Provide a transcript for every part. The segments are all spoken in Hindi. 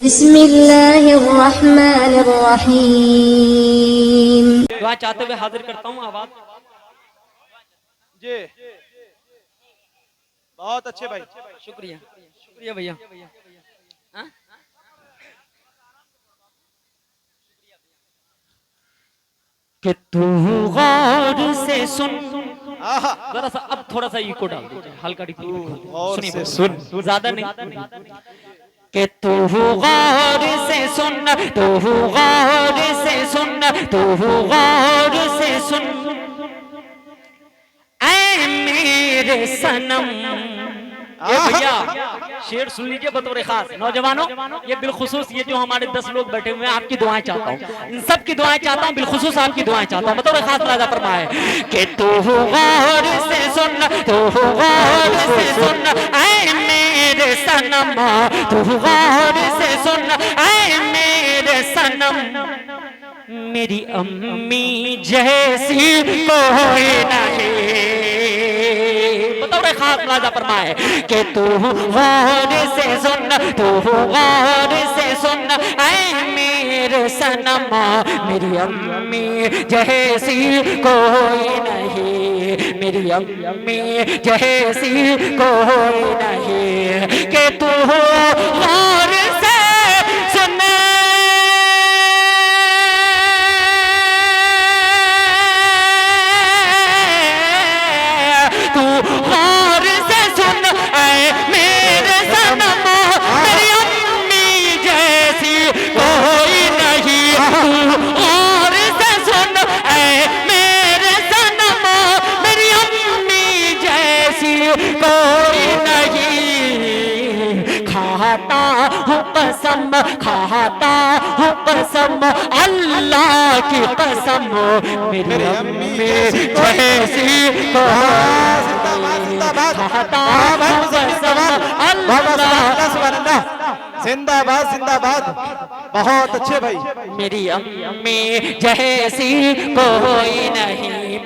बिस्मिल्लाहिर्रहमानिर्रहीम। दुआ चाहते हुए हाजिर करता हूँ आवाज जी। बहुत अच्छे भाई, शुक्रिया शुक्रिया भैया। हाँ? कि तू गौर से सुन, आहा, जरा सा अब थोड़ा सा इको डाल दीजिए, हल्का डिको गौर सुनिए, से सुन। ज्यादा नहीं। कि तू गौर से सुन, तू गौर से सुन, तू गौर से सुन, ऐ मेरे सनम। ये भैया शेर सुन लीजिए बतौर खास नौजवानों, ये बिलखुसूस ये जो हमारे 10 लोग बैठे हुए हैं, आपकी दुआएं चाहता हूँ, इन सब की दुआएं चाहता हूँ, बिलखुसूस आपकी दुआएं चाहता हूँ बतौर खास। राजा फरमाए कि तू गौर से सुन, तू गौर से सुन, ऐ मेरे सनम, तू गौर से सुन, ऐ मेरे सनम, मेरी अम्मी जैसी कोई नहीं। बतौर खास राजा फरमाए कि तू गौर से सुन, तू गौर से सुन, ऐ मेरे सनम, मेरी अम्मी जैसी कोई नहीं, मेरी अम्मी जैसी कोई नहीं। कि तू गौर से सुन, तू गौर से सुन, ऐ मेरे सनम, मेरी अम्मी जैसी कोई नहीं। तू गौर से सुन, ऐ मेरे सनम, मेरी अम्मी जैसी कोई नहीं। खाता हूँ कसम, खाता हूँ कसम, अल्लाह की कसम, मेरी अम्मी जैसी जिंदाबाद जिंदाबाद। बहुत अच्छे भाई, मेरी अम्मी जैसी कोई नहीं।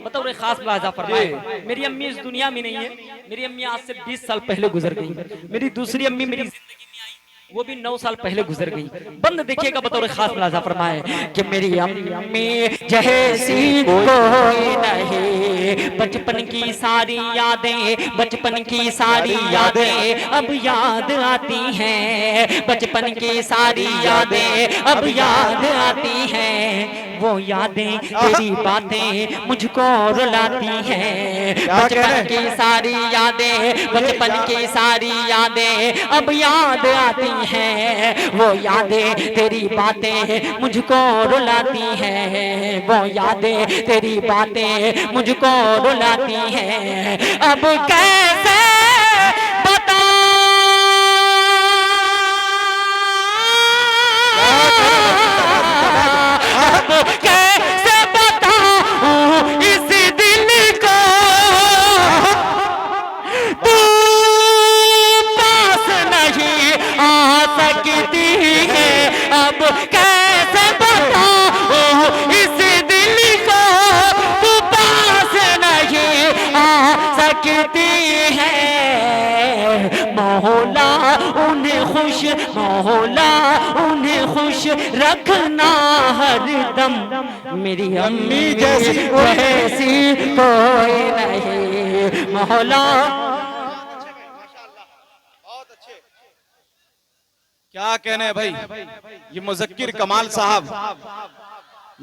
बतौर खास लाजा फरमाए, मेरी अम्मी इस दुनिया में नहीं है, मेरी अम्मी आज से 20 साल पहले गुजर गई। मेरी दूसरी अम्मी मेरी जिंदगी में आई, वो भी 9 साल पहले गुजर गई। बंद देखिएगा बतौर खास लाजा फरमाए कि मेरी अम्मी जैसी कोई नहीं। बचपन की सारी यादें, बचपन की सारी यादें अब याद आती हैं, बचपन की सारी यादें अब याद आती हैं। वो यादें तेरी बातें मुझको रुलाती हैं। बचपन की सारी यादें, बचपन की सारी यादें अब याद आती हैं। वो यादें तेरी बातें मुझको रुलाती हैं, वो यादें तेरी बातें मुझको रुलाती हैं। अब कैसे कैसे बताऊं इस दिल को, तू पास नहीं आ सकती है। अब कैसे बताऊं इस दिल को, तू पास नहीं आ सकती है। मौला उन्हें खुश, मौला उन्हें खुश रखना हर दम, मेरी अम्मी जैसी कोई नहीं। मौला बहुत अच्छे। क्या कहने हैं भाई, ये मुज़क्किर कमाल साहब।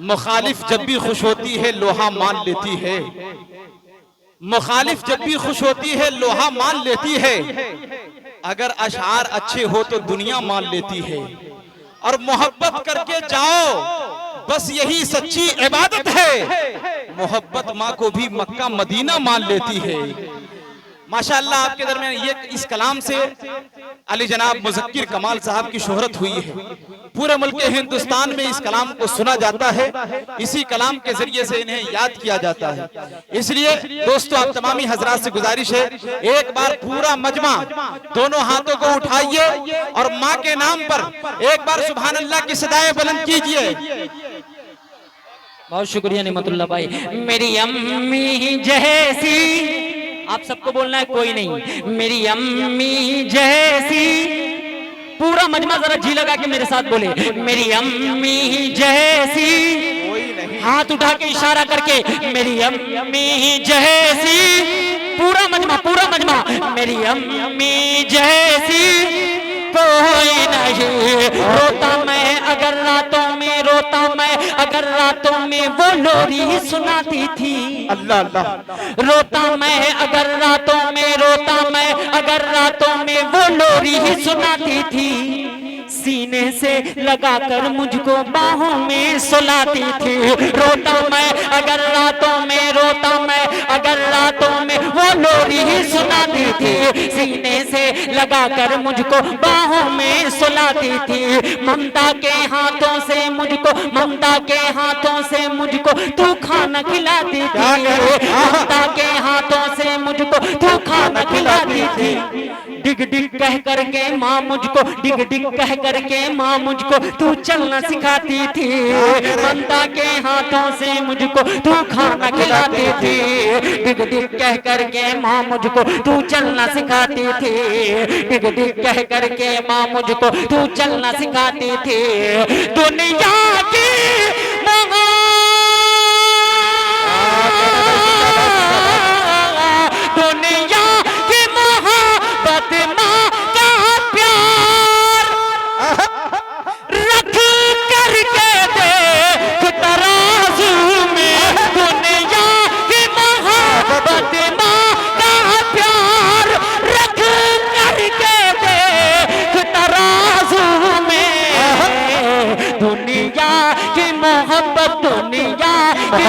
मुखालिफ जब भी खुश होती है लोहा मान लेती है, मुखालिफ जब भी खुश होती है लोहा मान लेती है। अगर अशआर अच्छे हो तो दुनिया मान लेती है। और मोहब्बत करके जाओ बस यही सच्ची इबादत है। मोहब्बत माँ को भी मक्का मदीना मान लेती है। माशाअल्लाह आपके दरमियान ये इस कलाम से अली जनाब मुज़क्किर कमाल साहब की शोहरत हुई है। पूरे मुल्क हिंदुस्तान में इस कलाम को सुना जाता है, इसी कलाम के जरिए से इन्हें याद किया जाता है। इसलिए दोस्तों आप तमामी हजरात से गुजारिश है, एक बार पूरा मजमा दोनों हाथों को उठाइए और माँ के नाम पर एक बार सुभान अल्लाह की सदाएं बुलंद कीजिए। बहुत शुक्रिया निमतुल्लाह भाई। मेरी अम्मी जैसी, आप सबको बोलना है कोई नहीं, मेरी अम्मी जैसी पूरे पूरा मजमा जरा जी लगा के मेरे साथ बोले, मेरी अम्मी जैसी, कोई नहीं। हाथ उठा के इशारा करके, मेरी अम्मी जैसी, पूरा मजमा, मेरी अम्मी जैसी कोई नहीं। रोता मैं अगर रातों में, रोता मैं अगर रातों में वो लोरी सुनाती थी। अल्लाह अल्लाह। रोता मैं अगर रातों में, रोता मैं अगर रातों में वो लोरी सुनाती थी। सीने से लगाकर मुझको बाहों में सुलाती थी। रोता मैं अगर रातों में, रोता मैं अगर रातों में वो लोरी ही सुनाती थी। सीने से लगाकर मुझको बाहों में सुलाती थी। ममता के हाथों से मुझको, ममता के हाथों से मुझको तू खाना खिलाती थी। ममता के हाथों से मुझको तू खाना खिलाती थी। डिग डिग कह करके माँ मुझको, डिग डिग कह करके माँ मुझको तू चलना सिखाती थी। ममता के हाथों से मुझको तू खाना खिलाती थी। डिग डिग कह करके माँ मुझको तू चलना सिखाती थी। डिग डिग कह करके माँ मुझको तू चलना सिखाती थी। दुनिया की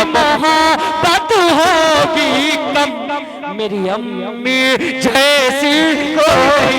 मोहब्बत होगी कम, मेरी अम्मी जैसी कोई